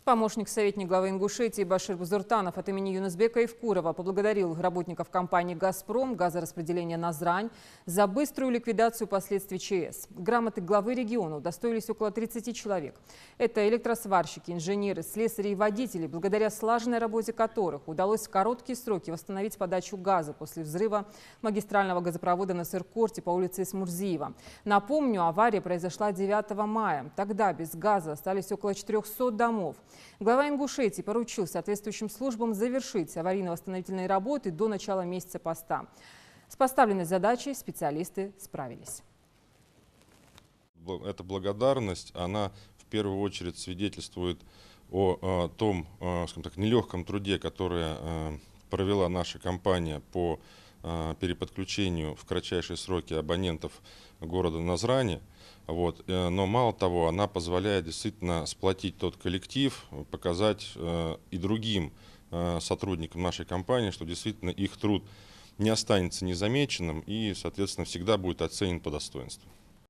Помощник советника главы Ингушетии Башир Бузуртанов от имени Юнусбека Евкурова поблагодарил работников компании «Газпром» газораспределения «Назрань» за быструю ликвидацию последствий ЧС. Грамоты главы региона удостоились около 30 человек. Это электросварщики, инженеры, слесари и водители, благодаря слаженной работе которых удалось в короткие сроки восстановить подачу газа после взрыва магистрального газопровода на Сыркорте по улице Смурзиева. Напомню, авария произошла 9 мая. Тогда без газа остались около 400 домов. Глава Ингушетии поручил соответствующим службам завершить аварийно-восстановительные работы до начала месяца поста. С поставленной задачей специалисты справились. Эта благодарность, она в первую очередь свидетельствует о том, скажем так, нелегком труде, который провела наша компания по переподключению в кратчайшие сроки абонентов города Назрани. Но мало того, она позволяет действительно сплотить тот коллектив, показать и другим сотрудникам нашей компании, что действительно их труд не останется незамеченным и, соответственно, всегда будет оценен по достоинству.